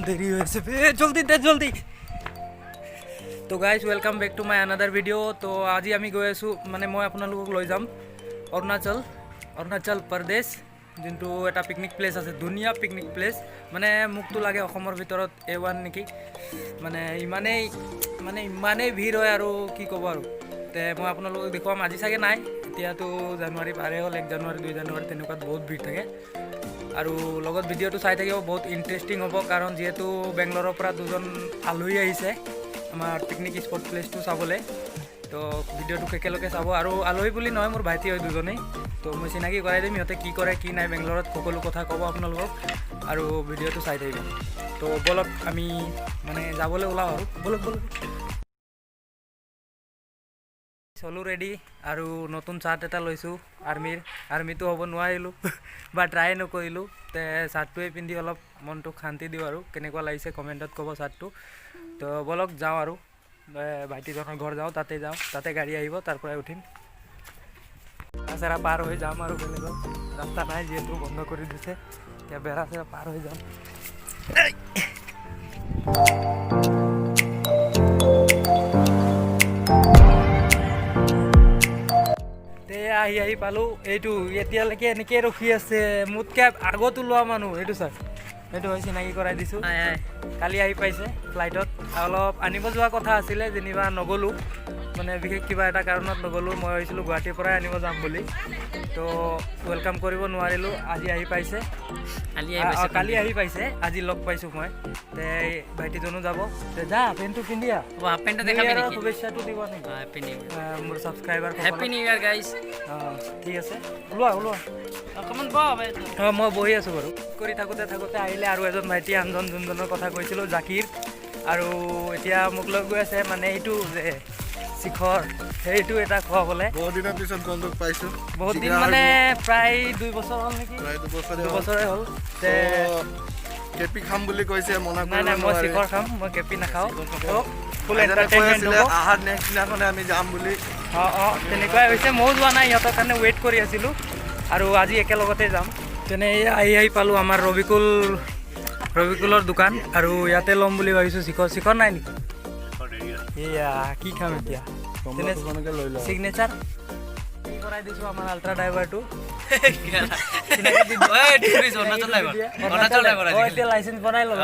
দেৰি হয়েছে জলদি দে জলদি। তো guys welcome back to my another video'. তো আজি আমি গৈ আছোঁ মানে মই আপোনালোকক লৈ যাম অৰুণাচল প্ৰদেশ, যোনটো এটা পিকনিক প্লেচ আছে, ধুনীয়া পিকনিক প্লেচ। মানে মোকতো লাগে অসমৰ ভিতৰত A1 নেকি। মানে ইমানেই ভিৰ হয় আৰু কি ক'ব আৰু। তে মই আপোনালোকক দেখুৱাম। আজি চাগে নাই, এতিয়াতো জানুৱাৰী পাৰে হ'ল, 1 জানুৱাৰী 2 জানুৱাৰী তেনেকুৱাত বহুত ভিৰ থাকে। আৰু লগত ভিডিঅ'টো চাই থাকিব, বহুত ইণ্টাৰেষ্টিং হ'ব। কাৰণ যিহেতু বেংগলোৰৰ পৰা 2জন আলহী আহিছে আমাৰ পিকনিক স্পট প্লেচটো চাবলৈ। তো ভিডিঅ'টো একেলগে চাব। আৰু আলহী বুলি নহয়, মোৰ ভাইটি হয় 2জনেই। তো মই চিনাকি কৰাই দিম, সিহঁতে কি কৰে কি নাই বেংগলোৰত, সকলো কথা ক'ব আপোনালোকক। আৰু ভিডিঅ'টো চাই থাকিব। তো বলক আমি মানে যাবলৈ ওলাওঁ আৰু বলক। চলো ৰেডি। আৰু নতুন চাৰ্ট এটা লৈছোঁ আৰ্মিটো হ'ব নোৱাৰিলোঁ বা ট্ৰাই নকৰিলোঁ। তে চাৰ্টটোৱে পিন্ধি অলপ মনটো শান্তি দিওঁ আৰু কেনেকুৱা লাগিছে কমেণ্টত ক'ব চাৰ্টটো। তো বলক যাওঁ আৰু ভাইটিজনৰ ঘৰ যাওঁ, তাতে গাড়ী আহিব, তাৰ পৰাই উঠিম। বেৰা পাৰ হৈ যাম আৰু বেলেগত ৰাস্তা নাই, যিহেতু বন্ধ কৰি দিছে। এতিয়া বেৰা পাৰ হৈ যাম। আহি পালোঁ। এইটো এতিয়ালৈকে এনেকৈ ৰখি আছে, মোতকৈ আগতো লোৱা মানুহ। এইটো ছাৰ, সেইটো হয় চিনাকি কৰাই দিছোঁ। কালি আহি পাইছে ফ্লাইটত। অলপ আনিব যোৱা কথা আছিলে, যেনিবা নগ'লোঁ, মানে বিশেষ কিবা এটা কাৰণত নগ'লোঁ। মই ভাবিছিলোঁ গুৱাহাটীৰ পৰাই আনিব যাম বুলি। তো ৱেলকাম কৰিব নোৱাৰিলোঁ। আজি আহি পাইছে, কালি আহি পাইছে, আজি লগ পাইছোঁ মই। তে ভাইটিজনো যাব। তে যা পেণ্টটো পিন্ধি শুভেচ্ছাটো দিব নেকি মোৰ ছাবস্ক্ৰাইবাৰ। হেপী নিউ ইয়াৰ গাইজ। ঠিক আছে, ওলোৱা মই বহি আছোঁ বাৰু। কৰি থাকোঁতে আহিলে আৰু এজন ভাইটি, আনজন যোনজনৰ কথা কৈছিলোঁ, জাকিৰ। আৰু এতিয়া মোক লৈ গৈ আছে মানে এইটো যে শিখৰ, সেইটো এটা খুৱাবলৈ। বহুত দিনৰ পিছত বন্ধুক পাইছোঁ। বহুত দিন মানে প্ৰায় 2 বছৰ হ'ল নেকি। প্ৰায় 2 বছৰে হ'ল। তে কেপি খাম বুলি কৈছে, মনা নাই মই শিখৰ খাম, মই কেপি নাখাওঁ। ফুল এণ্টাৰটেইনমেণ্ট হ'ব। আহাৰ নেক্সট দিনাখনে আমি যাম বুলি। তেনেকুৱাই হৈছে। ময়ো যোৱা নাই, সিহঁতৰ কাৰণে ৱেইট কৰি আছিলোঁ। আৰু আজি একেলগতে যাম। তেনে আহি পালোঁ আমাৰ ৰবিকুলৰ দোকান। আৰু ইয়াতে ল'ম বুলি ভাবিছোঁ। শিখৰ নাই নেকি? এয়া কি খাম এতিয়া? চিগনেচাৰ কৰাই দিছোঁ আমাৰ আল্ট্ৰা ড্ৰাইভাৰটো। এতিয়া লাইচেঞ্চ বনাই ল'ব,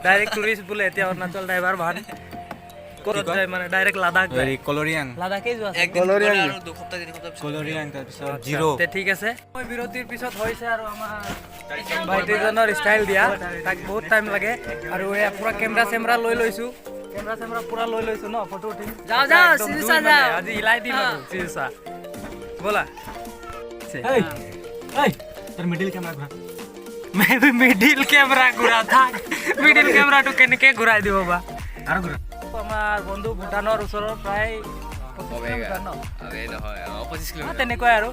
ডাইৰেক্ট টুৰিষ্ট বোলে এতিয়া অৰুণাচল ড্ৰাইভাৰ ভাল। ক'ত যায় মানে ডাইৰেক্ট লাডাখ যায়। লাডাখেই যোৱা আছে। ঠিক আছে, মই বিৰতিৰ পিছত হৈছে আৰু আমাৰ ভাইটিজনৰ ষ্টাইল দিয়া। তাক বহুত টাইম লাগে। আৰু এয়া পূৰা কেমেৰা লৈ লৈছোঁ। পূৰা লৈ লৈছোঁ ন, ফটো উঠিম। আজি হিলাই দিম আৰু চিৰিচা। ব'লা মিডিল কেমেৰা ঘূৰা থাক। মিডিল কেমেৰাটো কেনেকৈ ঘূৰাই দিব বা। আমাৰ বন্ধু ভূটানৰ ওচৰৰ প্ৰায় 25 কিলোমিটাৰ তেনেকুৱাই আৰু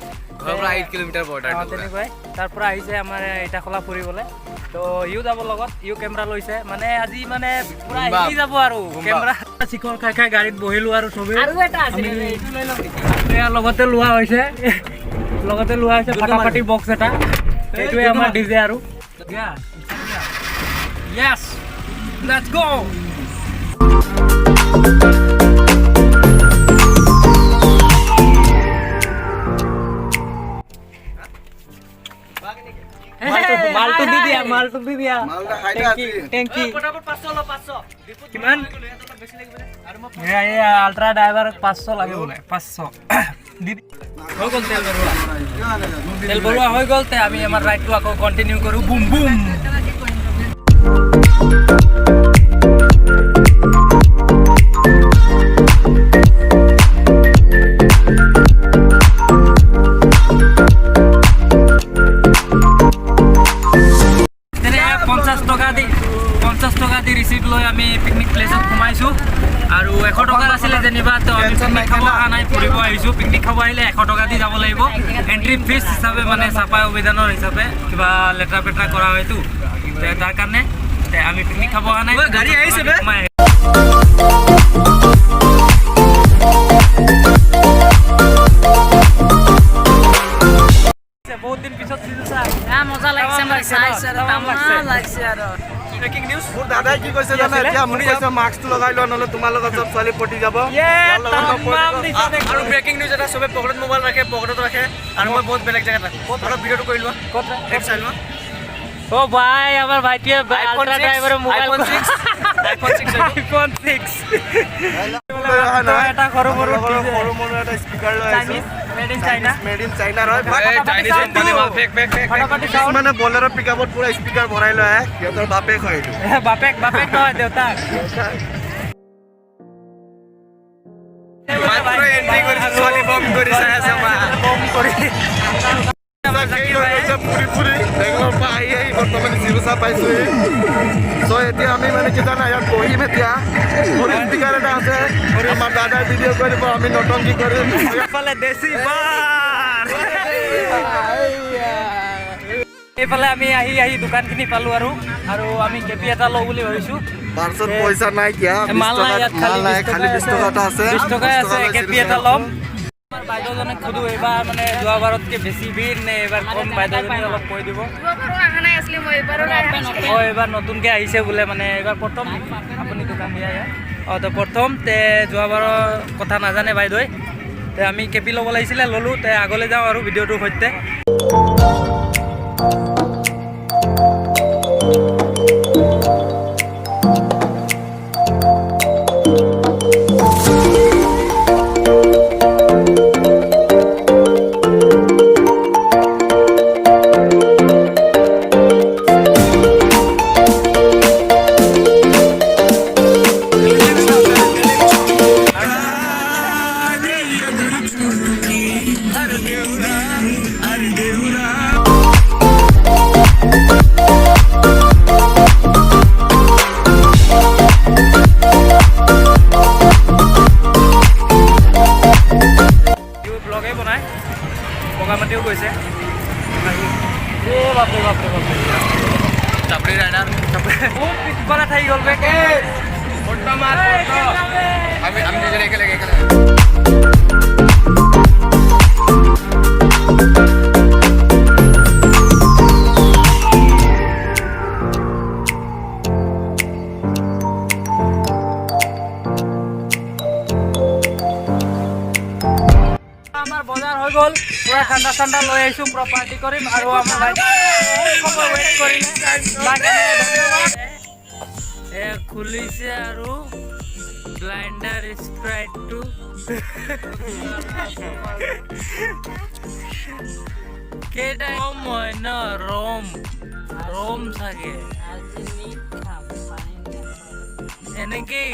8 কিলোমিটাৰ বৰ্ডাৰ তেনেকুৱাই। তাৰ পৰা আহিছে আমাৰ ইটাখলা ফুৰিবলৈ। তো ইও যাব লগত, ইও কেমেৰা লৈছে। মানে আজি মানে পুৰা শিকি যাব আৰু কেমেৰা। শিখৰ খাই গাড়ীত বহিলোঁ আৰু চবেই লগতে লোৱা হৈছে ফাটাফাটি বক্স এটা। এইটোৱে আমাৰ ডিজে আৰু য়েছ লেটছ গো। মালটো দি দিয়া কিমান? আল্ট্ৰা ড্ৰাইভাৰ 500 লাগে বোলে, 500 হৈ গ'ল। তেল ভৰোৱা হৈ গ'ল। তে আমি আমাৰ ৰাইডটো আকৌ কণ্টিনিউ কৰোঁ। Boom boom. $50 দি ৰিচিপ্ট লৈ আমি পিকনিক প্লেচত সোমাইছোঁ। আৰু 100 টকাৰ আছিলে যেনিবা তো আমি পিকনিক খাব অহা নাই ফুৰিব আহিছোঁ পিকনিক খাব আহিলে 100 টকা দি যাব লাগিব এণ্ট্ৰি ফিজ হিচাপে মানে চাফাই অভিযানৰ হিচাপে কিবা লেতেৰা পেতেৰা কৰা হয়তো তাৰ কাৰণে আমি পিকনিক খাব অহা নাই গাড়ী আহিছে বে বহুত দিন পিছত মজা লাগিছে মই চাইছো আৰু তামাম লাগিছে আৰু ব্ৰেকিং নিউজ মোৰ দাদাই কি কৈছে জানা এতিয়া মোক কৈছে মাস্কটো লগাই লোৱা নহ'লে তোমাৰ লগত চব ছোৱালী পটি যাব আৰু ব্ৰেকিং নিউজ এটা চবে পকেটত মোবাইল ৰাখে পকেটত ৰাখে আৰু মই বহুত বেলেগ জেগাত ৰাখোঁ অলপ ভিডিঅ'টো কৰি লোৱা ক'ত চাই লোৱা ও ভাই আমাৰ ভাইটিয়ে আল্ট্ৰা ড্ৰাইভাৰেৰ মোবাইল আইফোন 6 এটা সৰু সৰু এটা স্পিকাৰ লৈ আহিছো মেড ইন চাইনা হয় চাইনিজ কোম্পানী মাল ফেক মানে বলেৰো পিকআপত পুৰা স্পিকাৰ ভৰাই লৈ আহে সিহঁতৰ বাপেক হয় এইটো বাপেক নহয় দেউতাক মাত্ৰ এন্ট্ৰি কৰিছে ছোৱালী বম কৰিছে আছে মা বম কৰি পুৰি বেংগলৰ পৰা আহি বৰ্তমান চিৰচা পাইছোঁ চ' এতিয়া আমি মানে কি জানা ইয়াত বহিম এতিয়া সৰু স্পিকাৰ এটা আছে আমাৰ দাদাই ভিডিঅ' কৰিব আমি নটংকি কৰিম এইফালে দেশী বাৰ এইফালে আমি আহি দোকানখিনি পালোঁ আৰু আমি কেপি এটা লওঁ বুলি ভাবিছোঁ পাৰ্চত পইচা নাই কিয়া মাল নাই খালি 20 টকা এটা আছে 20 টকাই আছে কেপি এটা ল'ম বাইদেউজনক সোধো এইবাৰ মানে যোৱাবাৰতকৈ বেছি ভিৰ নে এইবাৰ কম বাইদেউজনী অলপ কৈ দিব এইবাৰ নতুনকৈ আহিছে বোলে মানে এইবাৰ প্ৰথম আপুনি দোকান দিয়া তো প্ৰথম তে যোৱাবাৰৰ কথা নাজানে বাইদেৱে তে আমি কেপি ল'ব লাগিছিলে ল'লোঁ তে আগলৈ যাওঁ আৰু ভিডিঅ'টোৰ সৈতে বগামাটিও গৈছে বাপৰে চাপৰি ৰাইডাৰ পিছফালে থাকি গ'ল বেকে আমি দুজনে একেলগে আমাৰ বজাৰ হৈ গ'ল পুৰা ঠাণ্ডা লৈ আহিছোঁ পুৰা পাৰ্টি কৰিম আৰু আমাৰ ভাইটি ৱেইট কৰিম খুলিছে আৰু ব্লাইণ্ডাৰ স্প্ৰাইটটো কেইটা মই ন ৰম চাগে এনেকেই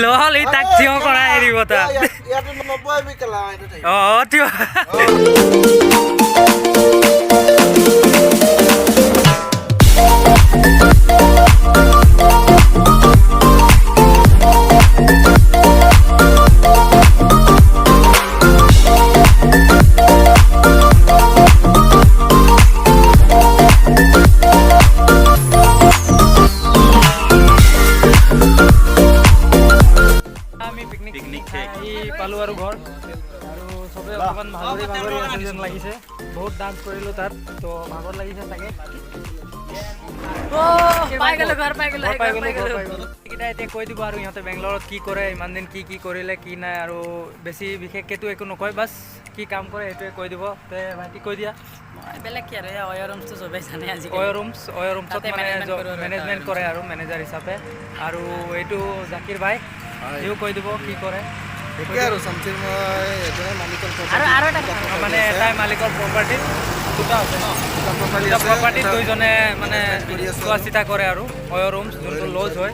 লহল ই তাক থিয় কৰাই এৰিব তাক অঁ থিয় পালোঁ আৰু ঘৰ আৰু চবে অকণমান ভাগৰি আছে যেন লাগিছে বহুত ডান্স কৰিলোঁ তাত তো ভাগৰ লাগিছে চাগে এতিয়া কৈ দিব আৰু ইহঁতে বেংগলৰত কি কৰে ইমান দিন কি কৰিলে কি নাই আৰু বেছি বিশেষকেতো একো নকয় বাছ কি কাম কৰে সেইটোৱে কৈ দিব তে ভাইটি কৈ দিয়া বেলেগ কি আৰু অয়' ৰুমছটো চবেই জানে আজি অয়' ৰুমছত মানে মেনেজমেণ্ট কৰে আৰু মেনেজাৰ হিচাপে আৰু এইটো জাকিৰ ভাই সিও কৈ দিব কি কৰে আৰু চামথিং মই এজনে মালিকৰ মানে এটাই মালিকৰ প্ৰপাৰ্টিত দুটা আছে ন প্ৰপাৰ্টিত দুইজনে মানে চোৱা চিতা কৰে আৰু অয়' ৰুমছ যোনটো লজ হয়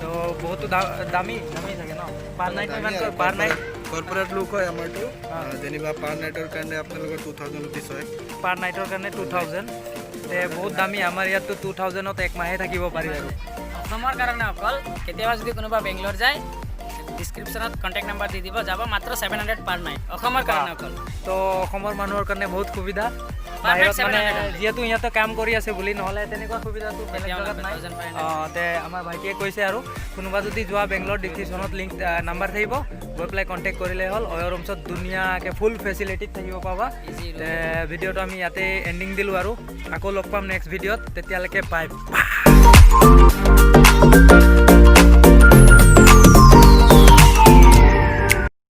তো বহুতো দামী চাগে ন পাৰ নাইট ইমান পাৰ নাইট কৰ্পৰেট লুক হয় আমাৰটো যেনিবা পাৰ নাইটৰ কাৰণে আপোনালোকৰ 2000 ৰুপিছ হয় পাৰ নাইটৰ কাৰণে 2000 তে বহুত দামী আমাৰ ইয়াততো 2000ত এক মাহে থাকিব পাৰি আৰু অসমৰ কাৰণে অকল কেতিয়াবা যদি কোনোবা বেংগলোৰ যায় ডিছক্ৰিপশ্যনত কণ্টেক্ট নাম্বাৰ দি দিব যাব মাত্ৰ 700 পাৰ নাইট অসমৰ কাৰণে অকল তো অসমৰ মানুহৰ কাৰণে বহুত সুবিধা Perfect বাহিৰত মানে 700 যিহেতু ইয়াতে কাম কৰি আছে বুলি নহ'লে তেনেকুৱা সুবিধাটো বেলেগ কেতিয়াও জেগাত নাই 1500 তে আমাৰ ভাইটিয়ে কৈছে আৰু কোনোবা যদি যোৱা বেংগলোৰ ডিছক্ৰিপশ্যনত লিংক নাম্বাৰ থাকিব গৈ পেলাই কণ্টেক্ট কৰিলে হ'ল অয় ৰুমছত ধুনীয়াকৈ ফুল ফেচিলিটিত থাকিব পাবা Easy room. তে ভিডিঅ'টো আমি ইয়াতে এণ্ডিং দিলোঁ আৰু আকৌ লগ পাম নেক্সট ভিডিঅ'ত তেতিয়ালৈকে বাই